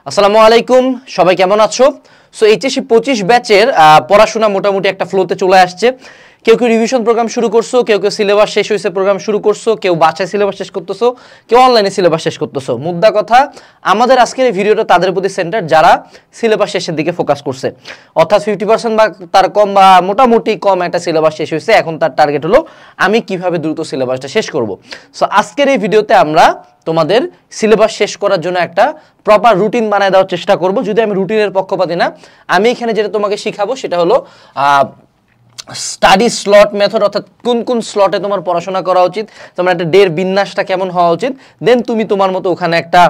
আসসালামু আলাইকুম, সবাই কেমন আছো? সো এইচএসসি 25 ব্যাচের পড়াশোনা মোটামুটি একটা ফ্লোতে চলে আসছে। কেউ কেউ রিভিশন প্রোগ্রাম শুরু করছো, কেউ কেউ সিলেবাস শেষ হয়েছে প্রোগ্রাম শুরু করছো, কেউ বাসায় সিলেবাস শেষ করতেছো, কেউ অনলাইনে সিলেবাস শেষ করতেছো। মুদ্রা কথা, আমাদের আজকের এই ভিডিওটা তাদের প্রতি সেন্টার যারা সিলেবাস শেষের দিকে ফোকাস করছে, অর্থাৎ 50% বা তার কম বা মোটামুটি কম একটা সিলেবাস শেষ হয়েছে। এখন তার টার্গেট হলো আমি কিভাবে দ্রুত সিলেবাসটা শেষ করব। সো আজকের এই ভিডিওতে আমরা তোমাদের সিলেবাস শেষ করার জন্য একটা প্রপার রুটিন বানায় দেওয়ার চেষ্টা করব। যদি আমি রুটিনের পক্ষপাতী না, আমি এখানে যেটা তোমাকে শিখাবো সেটা হলো স্টাডি স্লট মেথড, অর্থাৎ কোন কোন স্লটে তোমার পড়াশোনা করা উচিত, তোমার একটা ডের বিন্যাসটা কেমন হওয়া উচিত, দেন তুমি তোমার মতো ওখানে একটা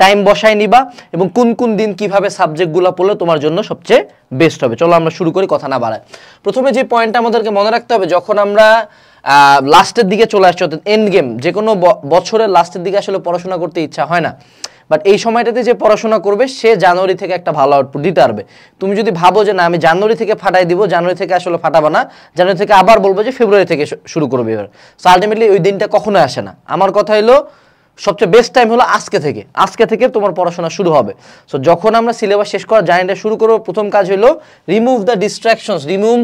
টাইম বসায় নিবা এবং কোন কোন দিন কিভাবে সাবজেক্টগুলো পড়লে তোমার জন্য সবচেয়ে বেস্ট হবে। চলো আমরা শুরু করি, কথা না বাড়ায়। প্রথমে যে পয়েন্টটা আমাদেরকে মনে রাখতে হবে, যখন আমরা লাস্টের দিকে চলে আসছে, অর্থাৎ এন্ড গেম, যে কোনো বছরের লাস্টের দিকে আসলে পড়াশোনা করতে ইচ্ছা হয় না, বাট এই সময়টাতে যে পড়াশোনা করবে সে জানুয়ারি থেকে একটা ভালো আউটপুট দিতে পারবে। তুমি যদি ভাবো যে না আমি জানুয়ারি থেকে ফাটাই দিব, জানুয়ারি থেকে আসলে ফাটাবা না, জানুয়ারি থেকে আবার বলবো যে ফেব্রুয়ারি থেকে শুরু করবে এবার। সো আলটিমেটলি ওই দিনটা কখনোই আসে না। আমার কথা হলো সবচেয়ে বেস্ট টাইম হলো আজকে থেকে তোমার পড়াশোনা শুরু হবে। সো যখন আমরা সিলেবাস শেষ করার জার্নিটা শুরু করবো, প্রথম কাজ হলো remove the distractions, remove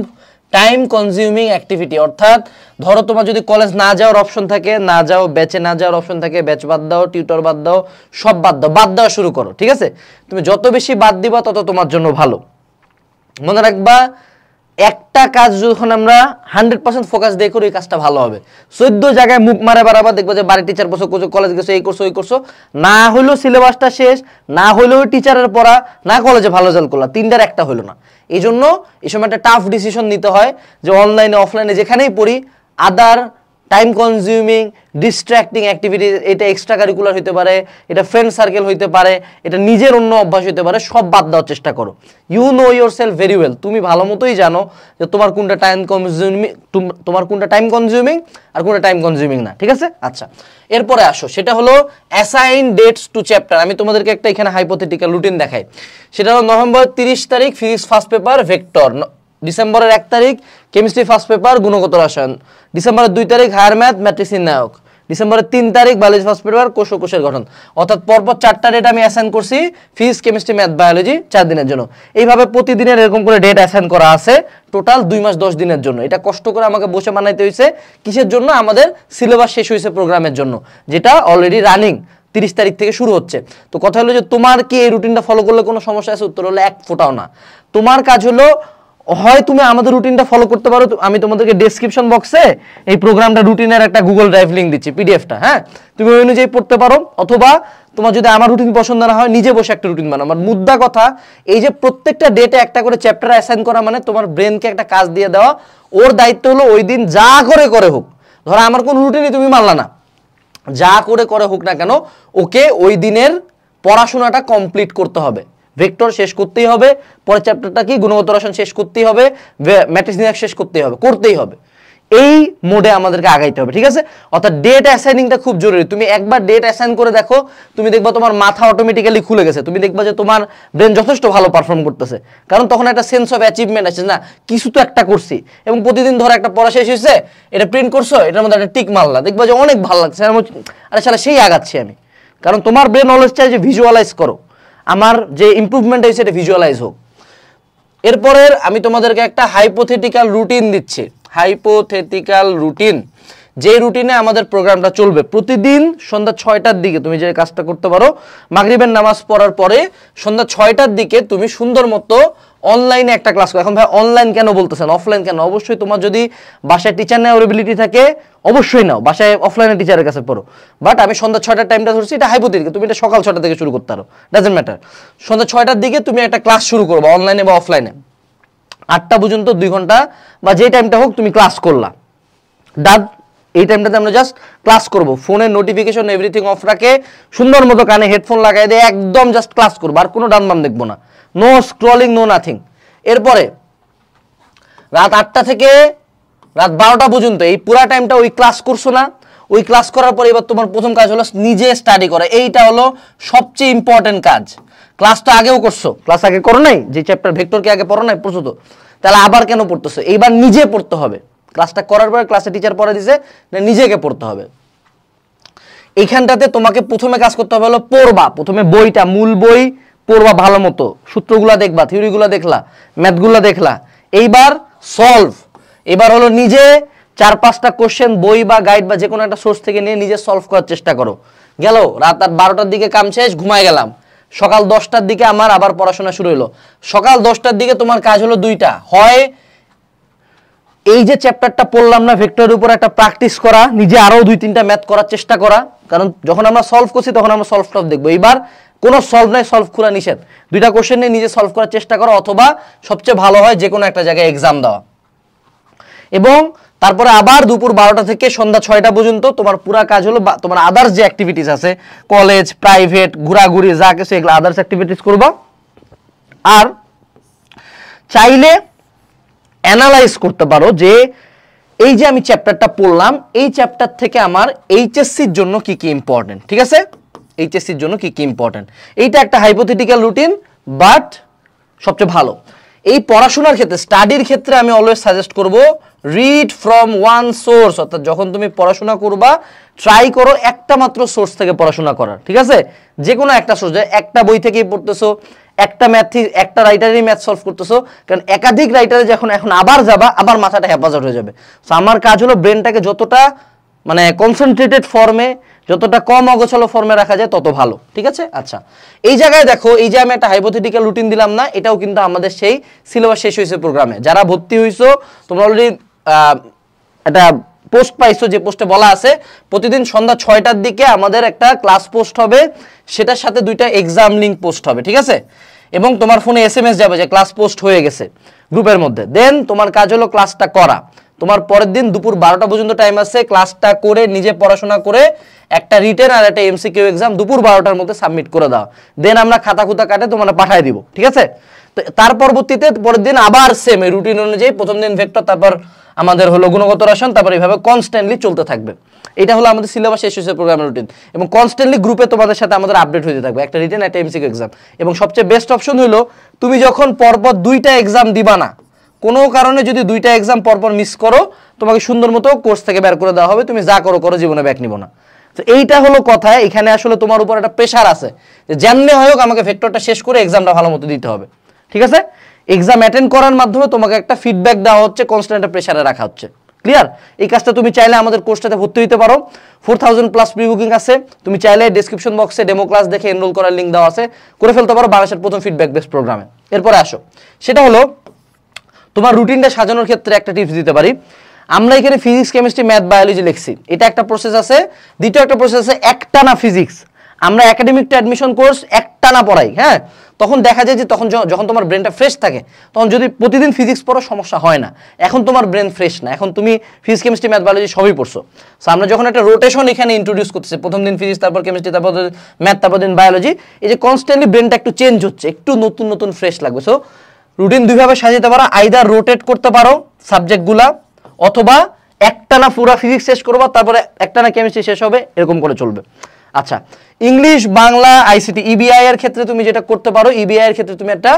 time consuming activity. অর্থাৎ ধরো তোমার যদি কলেজ না যাওয়ার অপশন থাকে, না যাও, ব্যাচে না যাওয়ার অপশন থাকে, ব্যাচ বাদ দাও, টিউটর বাদ দাও, সব বাদ দেওয়া শুরু করো। ঠিক আছে? তুমি যত বেশি বাদ দিবা তত তোমার জন্য ভালো। মনে রাখবা, একটা কাজ যখন আমরা 100% ফোকাস দিয়ে করি, ওই কাজটা ভালো হবে। 14 জায়গায় মুখ মারে বাড়াবার দেখবো যে বাড়ির টিচার বসে করছো, কলেজ গেছো, এই করছো ওই করছো, না হইলেও সিলেবাসটা শেষ, না হইলেও টিচারের পড়া, না কলেজে ভালো রেজাল্ট করলা, তিনটার একটা হইলো না। এই জন্য এই সময় একটা টাফ ডিসিশন নিতে হয় যে অনলাইনে অফলাইনে যেখানেই পড়ি, আদার টাইম কনজিউমিং ডিস্ট্র্যাক্টিং অ্যাক্টিভিটি, এটা এক্সট্রা কারিকুলার হইতে পারে, এটা ফ্রেন্ড সার্কেল হইতে পারে, এটা নিজের অন্য অভ্যাস হইতে পারে, সব বাদ দেওয়ার চেষ্টা করো। You know yourself very well. তুমি ভালো মতোই জানো যে তোমার কোনটা টাইম কনজিউমিং আর কোনটা টাইম কনজিউমিং না। ঠিক আছে? আচ্ছা, এরপরে আসো, সেটা হলো অ্যাসাইন ডেটস টু চ্যাপ্টার। আমি তোমাদেরকে একটা এখানে হাইপোথেটিক্যাল রুটিন দেখাই। সেটা হলো নভেম্বর 30 তারিখ ফিজিক্স ফার্স্ট পেপার ভেক্টর, ডিসেম্বরের 1 তারিখ কেমিস্ট্রি ফার্স্ট পেপার গুণগত রসায়ন, ডিসেম্বরের 2 তারিখ হায়ার ম্যাথ ম্যাট্রিক্স নির্ণায়ক, ডিসেম্বরের 3 তারিখ বায়োলজি ফার্স্ট পেপার কোষ ও কোষের গঠন। অর্থাৎ পরপর 4টা ডেট আমি অ্যাসাইন করছি ফিজিক্স কেমিস্ট্রি ম্যাথ বায়োলজি 4 দিনের জন্য। এইভাবে প্রতিদিনের এরকম করে ডেট অ্যাসাইন করা আছে টোটাল 2 মাস 10 দিনের জন্য। এটা কষ্ট করে আমাকে বসে বানাইতে হয়েছে। কিসের জন্য? আমাদের সিলেবাস শেষ হয়েছে প্রোগ্রামের জন্য, যেটা অলরেডি রানিং 30 তারিখ থেকে শুরু হচ্ছে। তো কথা হলো যে তোমার কি এই রুটিনটা ফলো করলে কোনো সমস্যা আছে? উত্তর হলো এক ফোঁটাও না। তোমার কাজ হলো, হয় তুমি আমাদের রুটিনটা ফলো করতে পারো, আমি তোমাদেরকে ডেসক্রিপশন বক্সে এই প্রোগ্রামটা রুটিনের একটা গুগল ড্রাইভ লিংক দিচ্ছি, পিডিএফটা, হ্যাঁ, তুমি ওই অনুযায়ী পড়তে পারো। অথবা তোমার যদি আমার রুটিন পছন্দ না হয়, নিজে বসে একটা রুটিন বানাও। আমার মুদ্রা কথা, এই যে প্রত্যেকটা ডেটে একটা করে চ্যাপ্টার অ্যাসাইন করা মানে তোমার ব্রেনকে একটা কাজ দিয়ে দেওয়া, ওর দায়িত্ব হলো ওই দিন যা করে হোক, ধরো আমার কোনো রুটিনই তুমি মানলা না, যা করে হোক না কেন, ওকে ওই দিনের পড়াশোনাটা কমপ্লিট করতে হবে। ভেক্টর শেষ করতেই হবে, পরের চ্যাপ্টারটা কি গুণগত রসায়ন শেষ করতেই হবে, ম্যাট্রিক্স নির্ণায়ক শেষ করতেই হবে। এই মোডে আমাদেরকে আগাইতে হবে। ঠিক আছে? অর্থাৎ ডেট অ্যাসাইনিংটা খুব জরুরি। তুমি একবার ডেট অ্যাসাইন করে দেখো, তুমি দেখবা তোমার মাথা অটোমেটিক্যালি খুলে গেছে, তুমি দেখবা যে তোমার ব্রেন যথেষ্ট ভালো পারফর্ম করতেছে। কারণ তখন একটা সেন্স অফ অ্যাচিভমেন্ট আছে, না কিছু তো একটা করছি। এবং প্রতিদিন ধরো একটা পড়া শেষ হয়েছে, এটা প্রিন্ট করছো, এটার মধ্যে একটা টিক মারলা, দেখবা যে অনেক ভালো লাগছে, আরে শালা সেই আগাচ্ছি আমি। কারণ তোমার ব্রেন অলওয়েজ চাই যে ভিজুয়ালাইজ করো, আমার যে ইমপ্রুভমেন্ট হয়েছে এটা ভিজুয়ালাইজ হোক। এরপরের আমি তোমাদেরকে একটা হাইপোথেটিক্যাল রুটিন দিচ্ছি, হাইপোথেটিক্যাল রুটিন, যে রুটিনে আমাদের প্রোগ্রামটা চলবে। প্রতিদিন সন্ধ্যা 6টার দিকে তুমি যে কাজটা করতে পারো, মাগরিবের নামাজ পড়ার পরে সন্ধ্যা 6টার দিকে তুমি সুন্দর মতো অনলাইনে একটা ক্লাস করো। এখন ভাই অনলাইন কেন বলতেছেন, অফলাইন কেন? অবশ্যই তোমার যদি বাসায় টিচার নেওয়ার এবিলিটি থাকে অবশ্যই নাও, বাসায় অফলাইনে টিচারের কাছে পড়ো। বাট আমি সন্ধ্যা 6টার টাইমটা ধরছি, এটা হাইপোথেটিক্যাল, তুমি এটা সকাল 6টা থেকে শুরু করতে পারো, ডাজন্ট ম্যাটার। সন্ধ্যা 6টার দিকে তুমি একটা ক্লাস শুরু করবো, অনলাইনে বা অফলাইনে। 8টা পর্যন্ত 2 ঘন্টা বা যে টাইমটা হোক তুমি ক্লাস করলা, ডান। এই টাইমটাতে আমরা জাস্ট ক্লাস করব, ফোনের নোটিফিকেশন এভরিথিং অফ রাখে সুন্দর মতো কানে হেডফোন লাগাই দিয়ে একদম জাস্ট ক্লাস করবো, আর কোনো ডান বাম দেখবো না, নো স্ক্রলিং, নো নাথিং। এরপরে রাত 8টা থেকে রাত 12টা পর্যন্ত এই পুরা টাইমটা ওই ক্লাস করছো না, ওই ক্লাস করার পরে এবার তোমার প্রথম কাজ হলো নিজে স্টাডি করা। এইটা হলো সবচেয়ে ইম্পর্টেন্ট কাজ। ক্লাস তো আগেও করছো, ক্লাস আগে করো নাই, যে চ্যাপ্টার ভেক্টরকে আগে পড়ো নাই, পড়ছো তো, তাহলে আবার কেন পড়তেছো? এইবার নিজে পড়তে হবে। ক্লাসটা করার পরে ক্লাসে টিচার পড়া দিছে, নিজেকে পড়তে হবে। এইখানটাতে তোমাকে প্রথমে কাজ করতে হবে হলো পড়বা, প্রথমে বইটা, মূল বই পড়বা ভালো মতো, সূত্রগুলা দেখবা, থিওরিগুলা দেখলা, ম্যাথগুলা দেখলা, এইবার সলভ। এবার হলো নিজে 4-5টা কোশ্চেন বই বা গাইড বা যে কোনো একটা সোর্স থেকে নিয়ে নিজে সলভ করার চেষ্টা করো। গেল রাত 12টার দিকে কাম শেষ, ঘুমায় গেলাম, সকাল 10টার দিকে আমার আবার পড়াশোনা শুরু হলো। সকাল 10টার দিকে তোমার কাজ হলো দুইটা, হয় এই যে চ্যাপ্টারটা পড়লাম না ভেক্টরের উপর একটা প্র্যাকটিস করা, নিজে আরো 2-3টা ম্যাথ করার চেষ্টা করা, কারণ যখন আমরা সলভ করছি তখন আমরা সলভ টলভ দেখবো। এইবার কোনো সলভ নাই, সলভ খোলা নিষেধ, 2টা কোশ্চেন নিয়ে নিজে সলভ করার চেষ্টা করো, অথবা সবচেয়ে ভালো হয় যে কোনো একটা জায়গায় এক্সাম দেওয়া। এবং তারপরে আবার দুপুর 12টা থেকে সন্ধ্যা 6টা পর্যন্ত তোমার পুরা কাজ হলো তোমার আদার্স যে অ্যাক্টিভিটিস আছে, কলেজ, প্রাইভেট, ঘোরাঘুরি, যা কিছু এগুলো আদার্স অ্যাক্টিভিটিস করবা। আর চাইলে অ্যানালাইজ করতে পারো যে এই যে আমি চ্যাপ্টারটা পড়লাম, এই চ্যাপ্টার থেকে আমার এইচএসসির জন্য কি কি ইম্পর্টেন্ট, ঠিক আছে, এইচএসসির জন্য কি কি ইম্পর্টেন্ট। এইটা একটা হাইপোথেটিক্যাল রুটিন, বাট সবচেয়ে ভালো এই পড়াশোনার ক্ষেত্রে, স্টাডির ক্ষেত্রে আমি অলওয়েজ সাজেস্ট করব রিড ফ্রম ওয়ান সোর্স। অর্থাৎ যখন তুমি পড়াশোনা করবা ট্রাই করো একটা মাত্র সোর্স থেকে পড়াশোনা করার, ঠিক আছে, যে কোনো একটা সোর্স, একটা বই থেকেই পড়তেছো, একটা একটা রাইটারই ম্যাথ সলভ করতেছো, কারণ একাধিক রাইটারে যখন এখন আবার যাবা আবার মাথাটা হেফাজত হয়ে যাবে। সো আমার কাজ হলো ব্রেনটাকে যতটা মানে কনসেন্ট্রেটেড ফর্মে, যতটা কম অগোছালো ফর্মে রাখা যায় তত ভালো, ঠিক আছে। আচ্ছা, এই জায়গায় দেখো, এই যে আমি একটা হাইপোথেটিক্যাল রুটিন দিলাম না, এটাও কিন্তু আমাদের সেই সিলেবাস শেষ হয়েছে প্রোগ্রামে। যারা ভর্তি হইছো তোমরা অলরেডি একটা পোস্ট পাইছো, যে পোস্টে বলা আছে প্রতিদিন সন্ধ্যা 6টার দিকে আমাদের একটা ক্লাস পোস্ট হবে, সেটার সাথে 2টা এক্সাম লিঙ্ক পোস্ট হবে, ঠিক আছে, এবং তোমার ফোনে SMS যাবে যে ক্লাস পোস্ট হয়ে গেছে গ্রুপের মধ্যে। দেন তোমার কাজ হলো ক্লাসটা করা। তোমার পরের দিন দুপুর 12টা পর্যন্ত টাইম আছে, ক্লাসটা করে নিজে পড়াশোনা করে একটা রিটেন আর একটা MCQ এক্সাম দুপুর 12টার মধ্যে সাবমিট করে দাও। দেন আমরা খাতা খুতা কাটে তোমার পাঠিয়ে দিব, ঠিক আছে। তো তার পরবর্তীতে পরের দিন আবার সেম রুটিন অনুযায়ী প্রথম দিন ভেক্টর, তারপর আমাদের হলো গুণগত রসায়ন, তারপর এইভাবে কনস্ট্যান্টলি চলতে থাকবে। এটা হলো আমাদের সিলেবাস শেষ হয়েছে প্রোগ্রামের রুটিন, এবং কনস্ট্যান্টলি গ্রুপে তোমাদের সাথে আমাদের আপডেট হতে থাকবে, একটা রিটেন একটা MCQ এক্সাম। এবং সবচেয়ে বেস্ট অপশন হলো তুমি যখন পরপর 2টা এক্সাম দিবা না, কোনো কারণে যদি 2টা এক্সাম পরপর মিস করো, তোমাকে সুন্দর মতো কোর্স থেকে বের করে দেওয়া হবে, তুমি যা করো করো, জীবনে ব্যাক নিব না। তো এইটা হলো কথা। এখানে আসলে তোমার উপর একটা প্রেশার আছে যে যেমনি হোক আমাকে ভেক্টরটা শেষ করে এক্সামটা ভালো মতো দিতে হবে, ঠিক আছে। এক্সাম অ্যাটেন্ড করার মাধ্যমে তোমাকে একটা ফিডব্যাক দেওয়া হচ্ছে, কনস্ট্যান্ট একটা প্রেশারে রাখা হচ্ছে, ক্লিয়ার। এই কাজটা তুমি চাইলে আমাদের কোর্সটাতে ভর্তি হতে পারো, 4000+ প্রি বুকিং আছে, তুমি চাইলে ডেসক্রিপশন বক্সে ডেমো ক্লাস দেখে এনরোল করার লিঙ্ক দেওয়া আছে, করে ফেলতে পারো বাংলাদেশের প্রথম ফিডব্যাক বেসড প্রোগ্রামে। এরপরে আসো, সেটা হলো তোমার রুটিনটা সাজানোর ক্ষেত্রে একটা টিপস দিতে পারি। আমরা এখানে ফিজিক্স, কেমিস্ট্রি, ম্যাথ, বায়োলজি লিখছি, এটা একটা প্রসেস আছে। দ্বিতীয় একটা প্রসেস আছে একটানা ফিজিক্স। আমরা একাডেমিক টু অ্যাডমিশন কোর্স একটানা পড়াই, হ্যাঁ, তখন দেখা যায় যে তখন যখন তোমার ব্রেনটা ফ্রেশ থাকে, তখন যদি প্রতিদিন ফিজিক্স পড়ো সমস্যা হয় না। এখন তোমার ব্রেন ফ্রেশ না, এখন তুমি ফিজিক্স, কেমিস্ট্রি, ম্যাথ, বায়োলজি সবই পড়ছো। সো আমরা যখন একটা রোটেশন এখানে ইন্ট্রোডিউস করতেছি, প্রথম দিন ফিজিক্স, তারপর কেমিস্ট্রি, তারপর ম্যাথ, তারপর দিন বায়োলজি, এই যে কনস্ট্যান্টলি ব্রেনটা একটু চেঞ্জ হচ্ছে, একটু নতুন নতুন ফ্রেশ লাগবে। সো রুটিন দুইভাবে সাজাতে পারো, আইদার রোটেট করতে পারো সাবজেক্টগুলা, অথবা একটানা পুরো ফিজিক্স শেষ করবা, তারপরে একটানা কেমিস্ট্রি শেষ হবে, এরকম করে চলবে। আচ্ছা, ইংলিশ, বাংলা, ICT, EBI এর ক্ষেত্রে তুমি যেটা করতে পারো, EBI এর ক্ষেত্রে তুমি একটা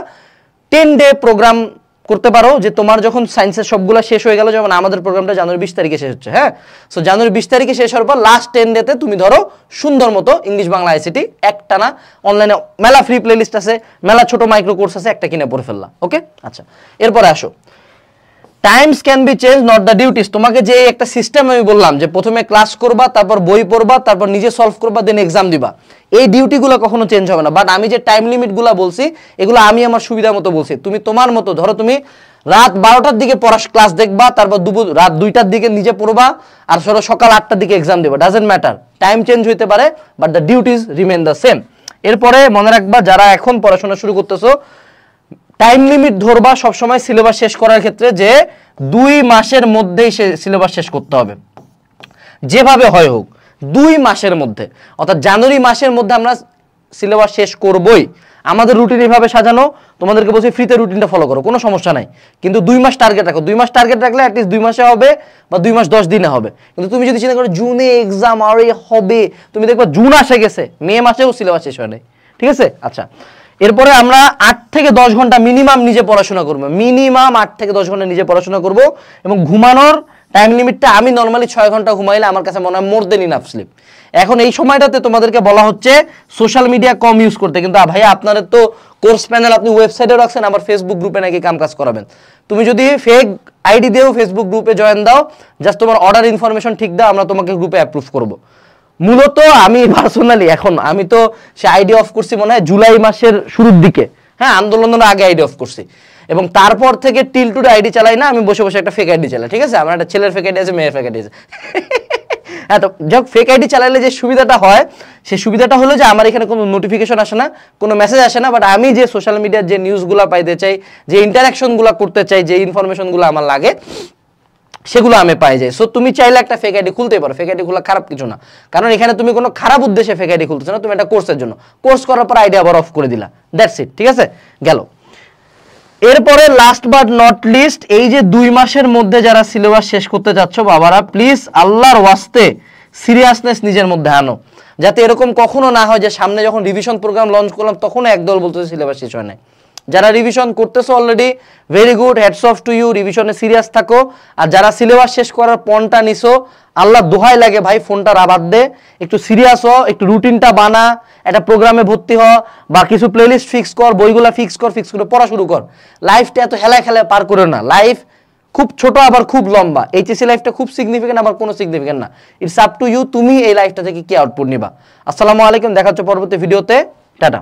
10-day প্রোগ্রাম করতে পারো, যে তোমার যখন সায়েন্সের সবগুলো শেষ হয়ে গেল, যেমন আমাদের প্রোগ্রামটা জানুয়ারি 20 তারিখে শেষ হচ্ছে, হ্যাঁ। সো জানুয়ারি 20 তারিখে শেষ হওয়ার পর লাস্ট 10 ডেতে তুমি ধরো সুন্দর মতো ইংলিশ, বাংলা, ICT একটানা, অনলাইনে মেলা ফ্রি প্লেলিস্ট আছে, মেলা ছোট মাইক্রো কোর্স আছে, একটা কিনে পড়ে ফেললা, ওকে। আচ্ছা, এরপরে আসো, Times can be change, not the duties. তোমাকে যে একটা সিস্টেম আমি বললাম যে প্রথমে ক্লাস করবা, তারপর বই পড়বা, তারপর নিজে সলভ করবা, দেন এক্সাম দিবা, এই ডিউটিগুলো কখনো চেঞ্জ হবে না। বাট আমি যে টাইম লিমিটগুলো বলছি, এগুলো আমি আমার সুবিধা মতো বলছি। তুমি তোমার মতো ধরো, তুমি রাত 12টার দিকে ক্লাস দেখবা, তারপর রাত 2টার দিকে নিজে পড়বা, আর সকাল 8টার দিকে এক্সাম দেবা, ডাজেন্ট ম্যাটার, টাইম চেঞ্জ হইতে পারে, but the duties remain the same. এরপরে মনে রাখবা, যারা এখন পড়াশোনা শুরু করতেছো, টাইম লিমিট ধরবা সবসময় সিলেবাস শেষ করার ক্ষেত্রে, যে 2 মাসের মধ্যেই সিলেবাস শেষ করতে হবে, যেভাবে হয় হোক 2 মাসের মধ্যে। অর্থাৎ জানুয়ারি মাসের মধ্যে আমরা সিলেবাস শেষ করবই। আমাদের রুটিন এভাবে সাজানো, তোমাদেরকে বলছি ফ্রিতে রুটিনটা ফলো করো, কোনো সমস্যা নাই, কিন্তু 2 মাস টার্গেট রাখো। 2 মাস টার্গেট রাখলে অ্যাটলিস্ট 2 মাসে হবে, বা 2 মাস 10 দিনে হবে। কিন্তু তুমি যদি চিন্তা করো জুনে এক্সাম আরে হবে, তুমি দেখবা জুন আসে গেছে, মে মাসেও সিলেবাস শেষ হয় নাই, ঠিক আছে। আচ্ছা, এরপরে আমরা 8 থেকে 10 ঘন্টা মিনিমাম নিজে পড়াশোনা করবো, মিনিমাম 8 থেকে 10 ঘন্টা নিজে পড়াশোনা করব, এবং ঘুমানোর টাইম লিমিটটা আমি নর্মালি 6 ঘন্টা ঘুমাইলে আমার কাছে মনে হয় মোর দেন ইনাফ স্লিপ। এখন এই সময়টাতে তোমাদেরকে বলা হচ্ছে সোশ্যাল মিডিয়া কম ইউজ করতে, কিন্তু ভাইয়া আপনাদের তো কোর্স প্যানেল আপনি ওয়েবসাইটে রাখছেন, আবার ফেসবুক গ্রুপে নাকি কাম কাজ করাবেন। তুমি যদি ফেক আইডি দিয়েও ফেসবুক গ্রুপে জয়েন দাও, জাস্ট তোমার অর্ডার ইনফরমেশন ঠিক দাও, আমরা তোমাকে গ্রুপে অ্যাপ্রুভ করব। মূলত আমি পার্সোনালি এখন আমি তো সে আইডি অফ করছি মনে হয় জুলাই মাসের শুরুর দিকে, হ্যাঁ আন্দোলনের আগে আইডি অফ করছি, এবং তারপর থেকে টিল টুডে আইডি চালাই না, আমি বসে বসে একটা ফেক আইডি চালাই। ঠিক আছে, আমার একটা ছেলের ফেক আইডি আছে, মেয়ের ফেক আইডি আছে। হ্যাঁ, তো যাক ফেক আইডি চালাইলে যে সুবিধাটা হয়, সেই সুবিধাটা হলো যে আমার এখানে কোনো নোটিফিকেশন আসে না, কোনো মেসেজ আসে না, বাট আমি যে সোশ্যাল মিডিয়ার যে নিউজগুলো পাইতে চাই, যে ইন্টারাকশনগুলো করতে চাই, যে ইনফরমেশনগুলো আমার লাগে, সেগুলো আমি পাই যাই। সো তুমি চাইলে একটা ফেক আইডি খুলতে পারো, ফেক আইডি খোলা খারাপ কিছু না, কারণ এখানে তুমি কোনো খারাপ উদ্দেশ্যে ফেক আইডি খুলতেছো না, তুমি একটা কোর্সের জন্য, কোর্স করার পর আইডি আবার অফ করে দিলা, দ্যাটস ইট। ঠিক আছে, গেল। এরপরে লাস্ট বাট নট লিস্ট, এই যে 2 মাসের মধ্যে যারা সিলেবাস শেষ করতে যাচ্ছ বাবারা, প্লিজ আল্লাহর ওয়াস্তে সিরিয়াসনেস নিজের মধ্যে আনো, যাতে এরকম কখনো না হয় যে সামনে যখন রিভিশন প্রোগ্রাম লঞ্চ করলাম তখন একদল বলতেছে সিলেবাস শেষ হয় নাই। যারা রিভিশন করতেছো already, very good, hats off to you, রিভিশনে সিরিয়াস থাকো। আর যারা সিলেবাস শেষ করার পণটা নিছো, আল্লাহ দোহাই লাগে ভাই ফোনটা রাবার দে, একটু সিরিয়াস হ, একটু রুটিনটা বানা, একটা প্রোগ্রামে ভর্তি হ, বা কিছু প্লেলিস্ট ফিক্স কর, বইগুলা ফিক্স করে পড়া শুরু কর। লাইফটা এত হেলায় খেলায় পার করো না, লাইফ খুব ছোট আবার খুব লম্বা। এইচএসসি লাইফটা খুব সিগনিফিকেন্ট আবার কোনো সিগনিফিকেন্ট না, ইটস আপ টু ইউ, তুমি এই লাইফটা থেকে কি আউটপুট নিবা। আসসালামু আলাইকুম, দেখা হচ্ছে পরবর্তী ভিডিওতে, টাটা।